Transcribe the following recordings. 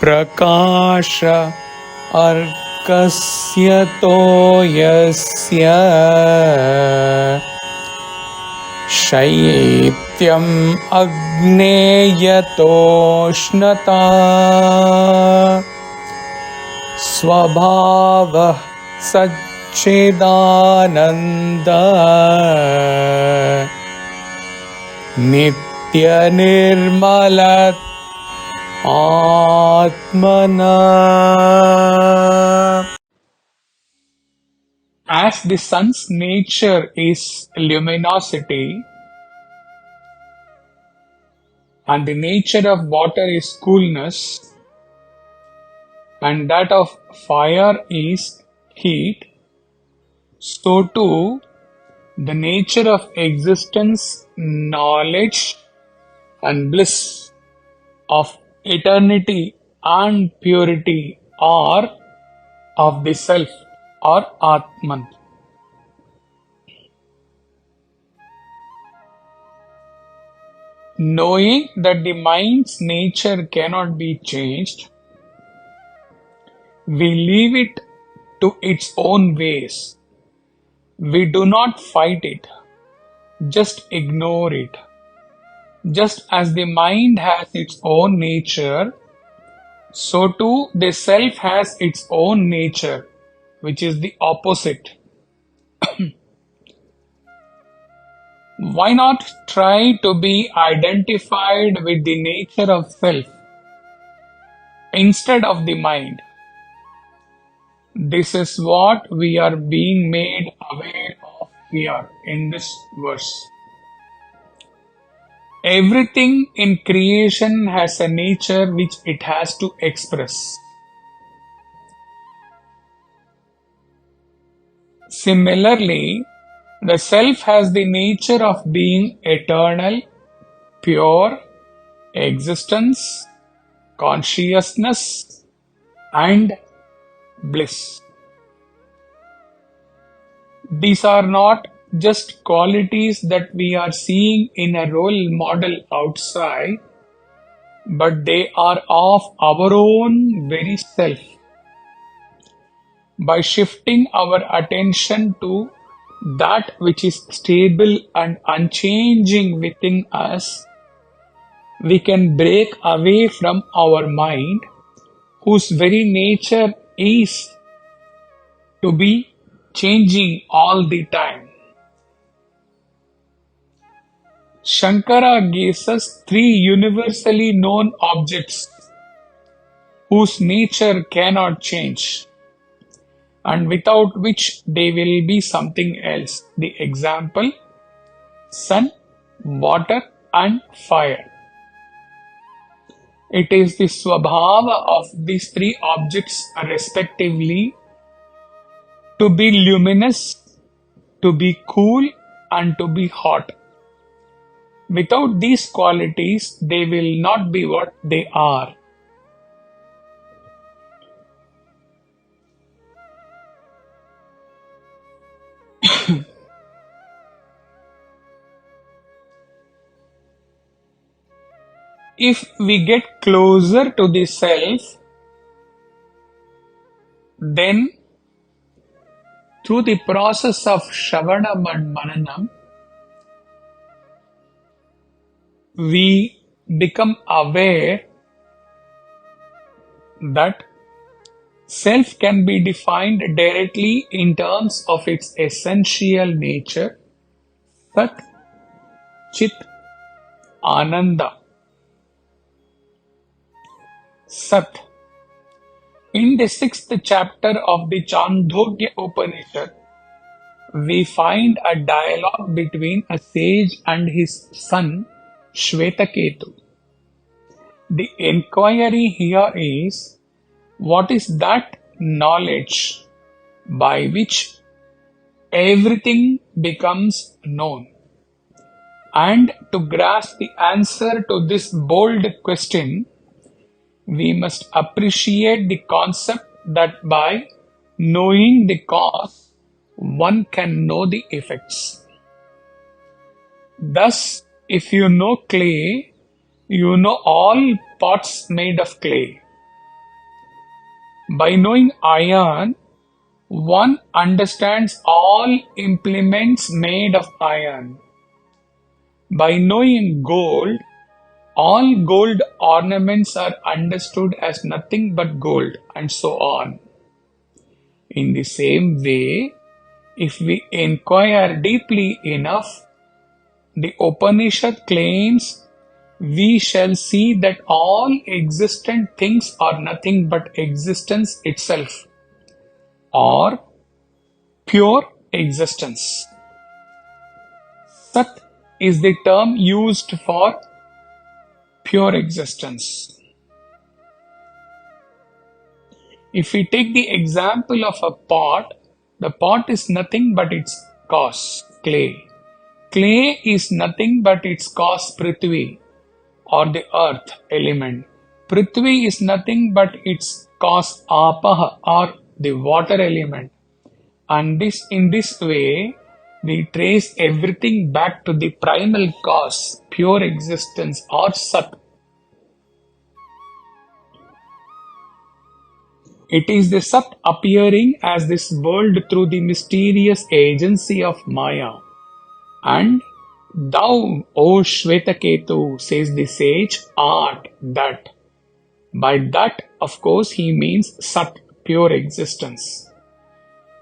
Prakāśo'rkasya toyasya śaityamagneryathoṣṇatā Svabhāvaḥ saccidānandanityanirmalatātmanaḥ Atma. As the sun's nature is luminosity and the nature of water is coolness and that of fire is heat, so too the nature of existence, knowledge and bliss, of eternity and purity are of the self or Atman. Knowing that the mind's nature cannot be changed, we leave it to its own ways. We do not fight it, just ignore it. Just as the mind has its own nature, so too the self has its own nature, which is the opposite. Why not try to be identified with the nature of self instead of the mind? This is what we are being made aware of here in this verse. Everything in creation has a nature which it has to express. Similarly, the self has the nature of being eternal, pure, existence, consciousness, and bliss. These are not just qualities that we are seeing in a role model outside, but they are of our own very self. By shifting our attention to that which is stable and unchanging within us, we can break away from our mind, whose very nature is to be changing all the time. Shankara gives us three universally known objects whose nature cannot change and without which they will be something else. The example: sun, water and fire. It is the Svabhāvaḥ of these three objects respectively to be luminous, to be cool and to be hot. Without these qualities, they will not be what they are. If we get closer to the self, then through the process of Shravanam and Mananam, we become aware that self can be defined directly in terms of its essential nature, Sat, Chit, Ananda. Sat. In the 6th chapter of the Chandogya Upanishad, we find a dialogue between a sage and his son Shvetaketu. The inquiry here is, what is that knowledge by which everything becomes known? And to grasp the answer to this bold question, we must appreciate the concept that by knowing the cause, one can know the effects. Thus, if you know clay, you know all pots made of clay. By knowing iron, one understands all implements made of iron. By knowing gold, all gold ornaments are understood as nothing but gold, and so on. In the same way, if we inquire deeply enough, the Upanishad claims we shall see that all existent things are nothing but existence itself, or pure existence. Sat is the term used for pure existence. If we take the example of a pot, the pot is nothing but its cause, clay. Clay is nothing but its cause, Prithvi, or the earth element. Prithvi is nothing but its cause, Apaha, or the water element. And in this way, we trace everything back to the primal cause, pure existence, or Sat. It is the Sat appearing as this world through the mysterious agency of Maya. And thou, O Shvetaketu, says the sage, art that. By that, of course, he means Sat, pure existence.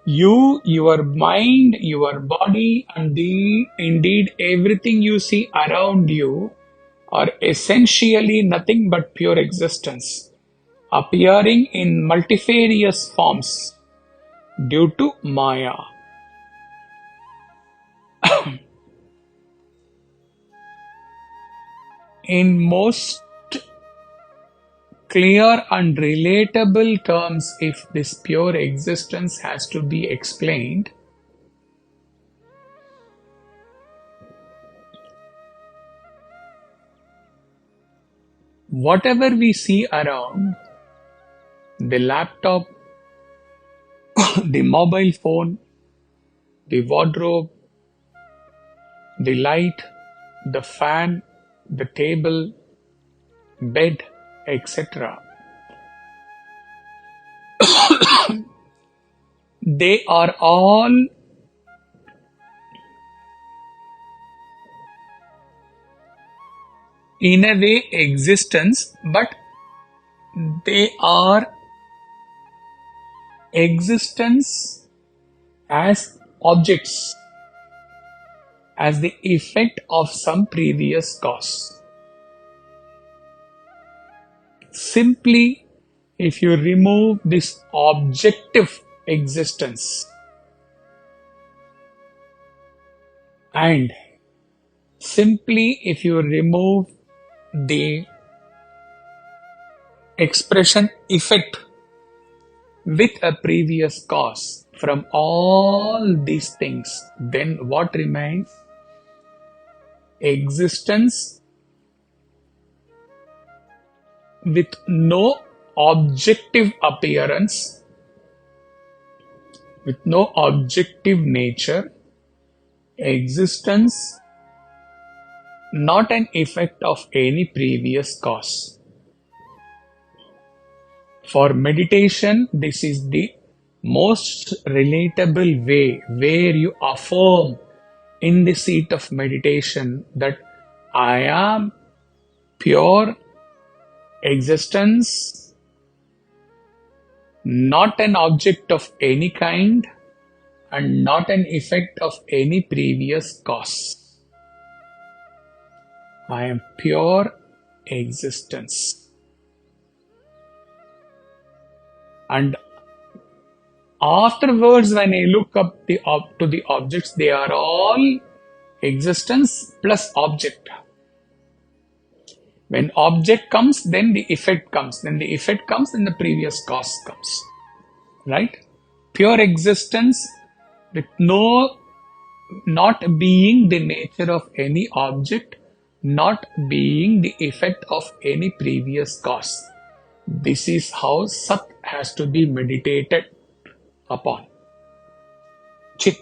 You, your mind, your body, and indeed everything you see around you are essentially nothing but pure existence, appearing in multifarious forms due to Maya. In most clear and relatable terms, if this pure existence has to be explained, whatever we see around, the laptop, the mobile phone, the wardrobe, the light, the fan, the table, bed, etc. They are all in a way existence, but they are existence as objects, as the effect of some previous cause. Simply, if you remove this objective existence and simply if you remove the expression effect with a previous cause from all these things, then what remains? Existence with no objective appearance, with no objective nature, existence not an effect of any previous cause. For meditation, this is the most relatable way where you affirm in the seat of meditation that I am pure existence, not an object of any kind and not an effect of any previous cause. I am pure existence. And afterwards, when I look up to the objects, they are all existence plus object. When object comes, then the effect comes. Then the effect comes, then the previous cause comes. Right? Pure existence with not being the nature of any object, not being the effect of any previous cause. This is how Sat has to be meditated upon. Chit.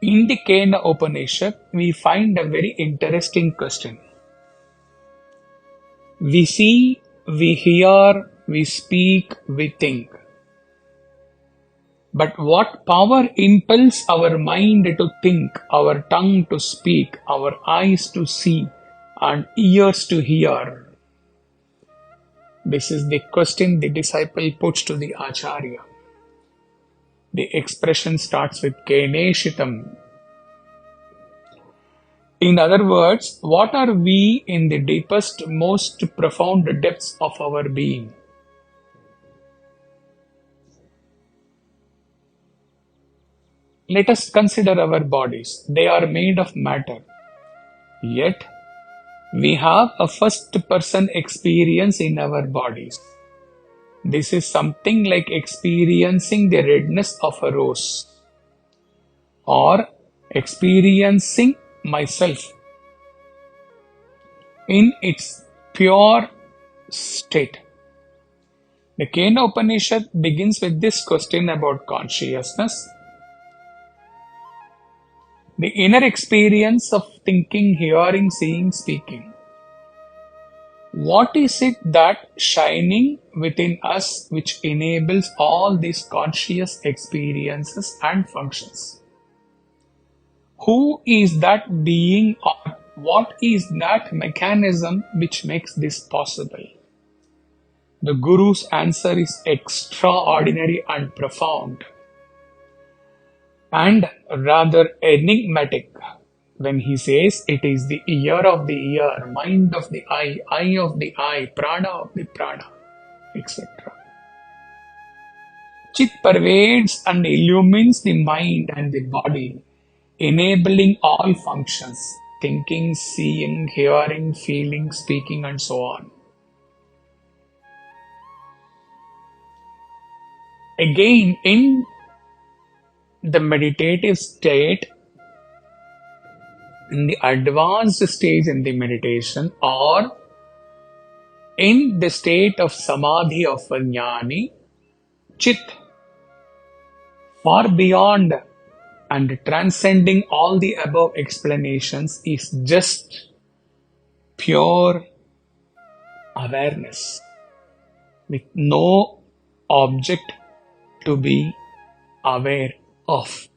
In the Kena Upanishad, we find a very interesting question. We see, we hear, we speak, we think. But what power impels our mind to think, our tongue to speak, our eyes to see, and ears to hear? This is the question the disciple puts to the Acharya. The expression starts with Keneshitam. In other words, what are we in the deepest, most profound depths of our being? Let us consider our bodies. They are made of matter. Yet, we have a first-person experience in our bodies. This is something like experiencing the redness of a rose, or experiencing myself in its pure state. The Kena Upanishad begins with this question about consciousness. The inner experience of thinking, hearing, seeing, speaking. What is it that shining within us which enables all these conscious experiences and functions? Who is that being, or what is that mechanism which makes this possible? The Guru's answer is extraordinary and profound, and rather enigmatic when he says it is the ear of the ear, mind of the eye of the eye, prana of the prana, etc. Chit pervades and illumines the mind and the body, enabling all functions, thinking, seeing, hearing, feeling, speaking, and so on. Again, in the meditative state, in the advanced stage in the meditation, or in the state of samadhi of a jnani, chit, far beyond and transcending all the above explanations, is just pure awareness with no object to be aware of.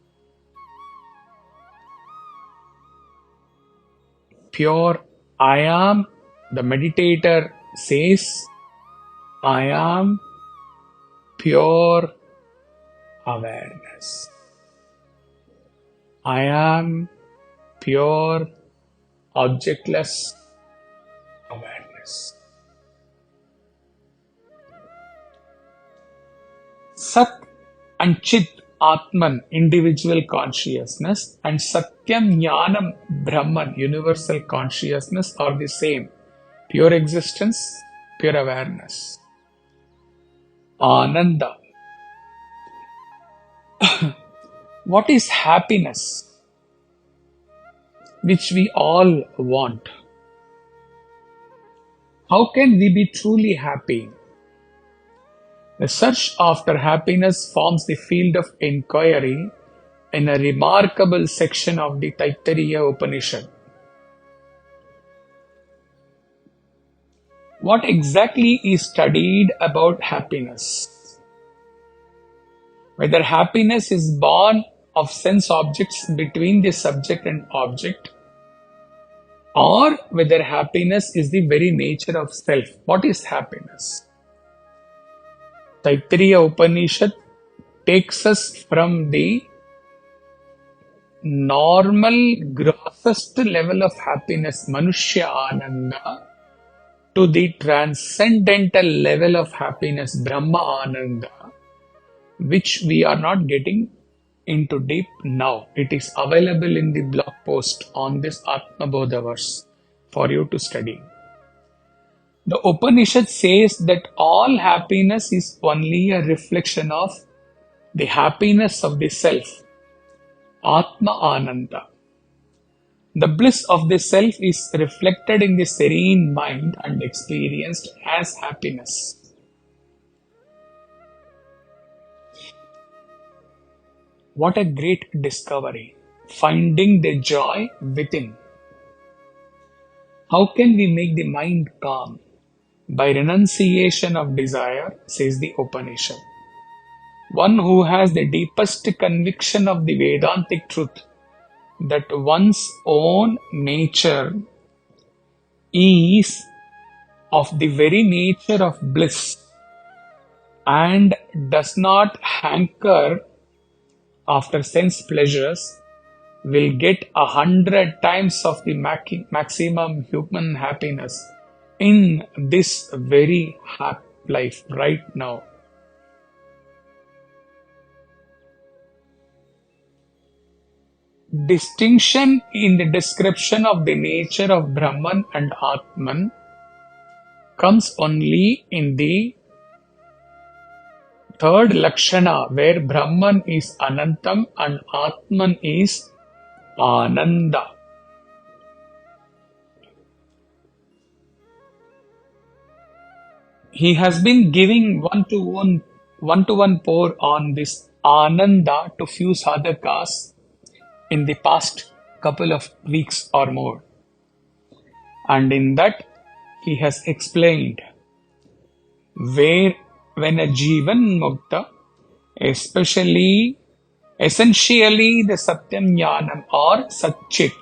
Pure I am, the meditator says, I am pure awareness. I am pure objectless awareness. Sat and Chit, Atman, individual consciousness, and Satyam, Jnanam, Brahman, universal consciousness, are the same. Pure existence, pure awareness. Ananda. What is happiness, which we all want? How can we be truly happy? The search after happiness forms the field of inquiry in a remarkable section of the Taittiriya Upanishad. What exactly is studied about happiness? Whether happiness is born of sense objects between the subject and object, or whether happiness is the very nature of self. What is happiness? Taittiriya Upanishad takes us from the normal, grossest level of happiness, Manushya Ananda, to the transcendental level of happiness, Brahma Ananda, which we are not getting into deep now. It is available in the blog post on this Atma Bodha verse for you to study. The Upanishad says that all happiness is only a reflection of the happiness of the self, Atma Ananda. The bliss of the self is reflected in the serene mind and experienced as happiness. What a great discovery, finding the joy within. How can we make the mind calm? by renunciation of desire, says the Upanishad. One who has the deepest conviction of the Vedantic truth that one's own nature is of the very nature of bliss and does not hanker after sense pleasures will get 100 times of the maximum human happiness in this very life right now. Distinction in the description of the nature of Brahman and Atman comes only in the third Lakshana, where Brahman is Anantam and Atman is Ananda. He has been giving one-to-one pour on this Ananda to few sadhakas in the past couple of weeks or more. And in that, he has explained where when a Jivan Mukta, essentially the Satyam Jnanam or Satchit,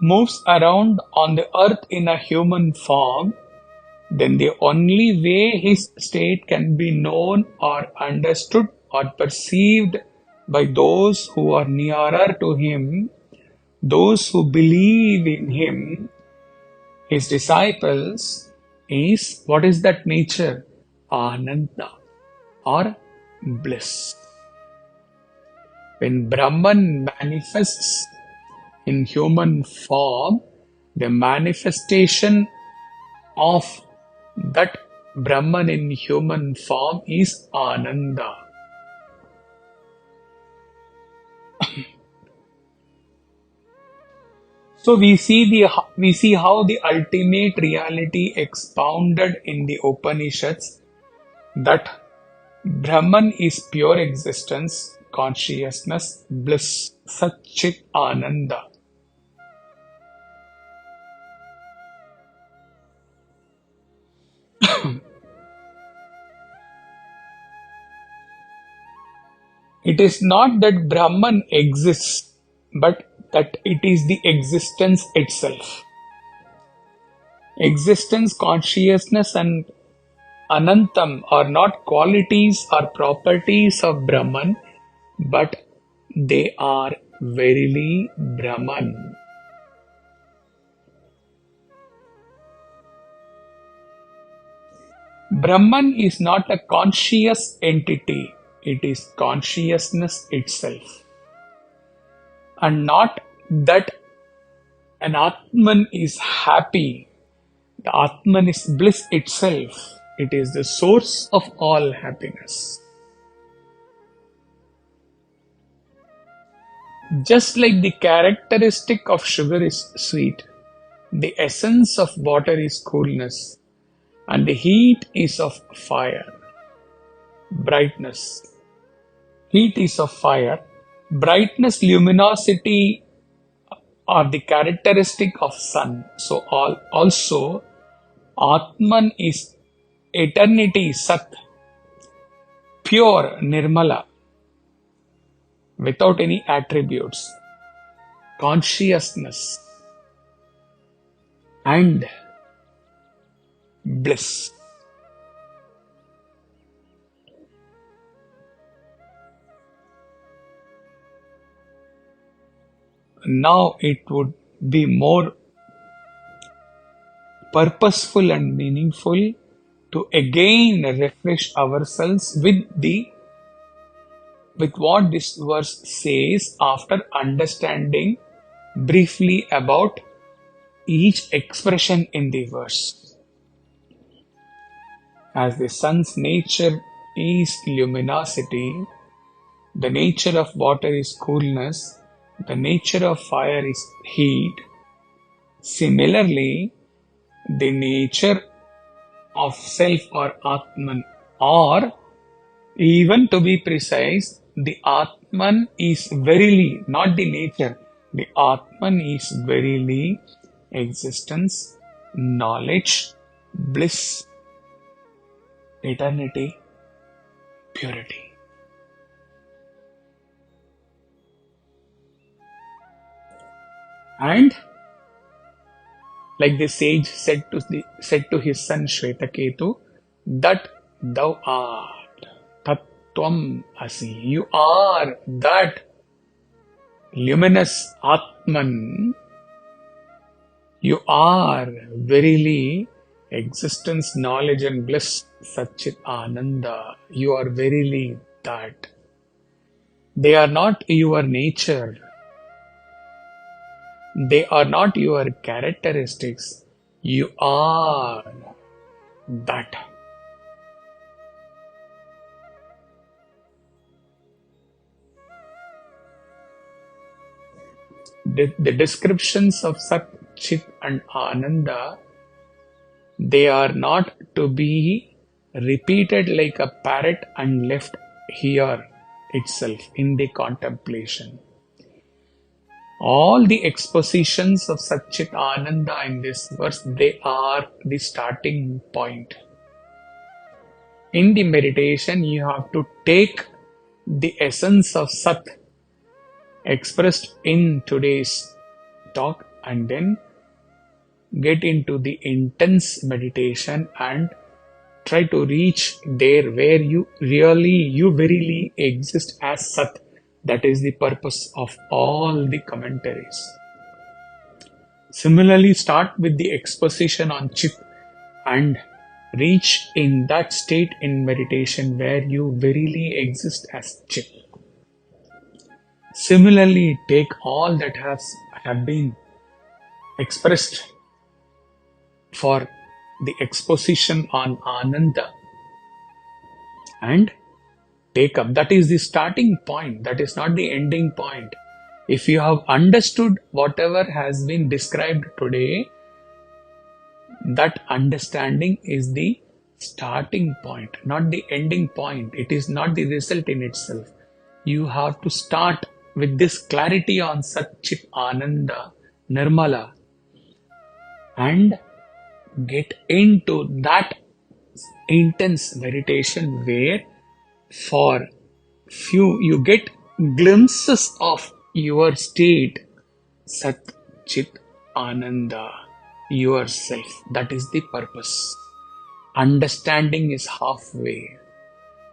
moves around on the earth in a human form, then the only way his state can be known or understood or perceived by those who are nearer to him, those who believe in him, his disciples, is what is that nature? Ananda or bliss. When Brahman manifests in human form, the manifestation of that Brahman in human form is Ananda. So we see how the ultimate reality expounded in the Upanishads, that Brahman is pure existence, consciousness, bliss, Satchit Ananda. It is not that Brahman exists, but that it is the existence itself. Existence, consciousness and Anantam are not qualities or properties of Brahman, but they are verily Brahman. Brahman is not a conscious entity, it is consciousness itself. And not that an Atman is happy. The Atman is bliss itself. It is the source of all happiness. Just like the characteristic of sugar is sweet, the essence of water is coolness, and the heat is of fire. Brightness. Heat is of fire. Brightness, luminosity are the characteristic of sun. So also Atman is eternity, Sat, pure, Nirmala, without any attributes, consciousness and bliss. Now it would be more purposeful and meaningful to again refresh ourselves with what this verse says after understanding briefly about each expression in the verse. As the sun's nature is luminosity, the nature of water is coolness, the nature of fire is heat. Similarly, the nature of self or Atman, or even to be precise, the Atman is verily, not the nature, the Atman is verily existence, knowledge, bliss, eternity, purity. And like the sage said to his son Shvetaketu, that thou art, tattvam asi, you are that luminous Atman, you are verily existence, knowledge and bliss, saccidānanda, you are verily that. They are not your nature. They are not your characteristics. You are that. The descriptions of Sat, Chit and Ananda, they are not to be repeated like a parrot and left here itself in the contemplation. All the expositions of Saccidānanda in this verse, they are the starting point. In the meditation, you have to take the essence of Sat expressed in today's talk and then get into the intense meditation and try to reach there where you verily exist as Sat. That is the purpose of all the commentaries. Similarly, start with the exposition on Chit and reach in that state in meditation where you verily exist as Chit. Similarly, take all that have been expressed for the exposition on Ananda and take up. That is the starting point. That is not the ending point. If you have understood whatever has been described today, that understanding is the starting point, not the ending point. It is not the result in itself. You have to start with this clarity on Sat, Chit, Ananda, Nirmala and get into that intense meditation where for few you get glimpses of your state, Sat, Chit, Ananda, yourself. That is the purpose. Understanding is halfway.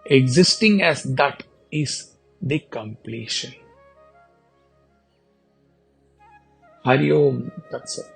Existing as that is the completion. Hari Om Tat Sat.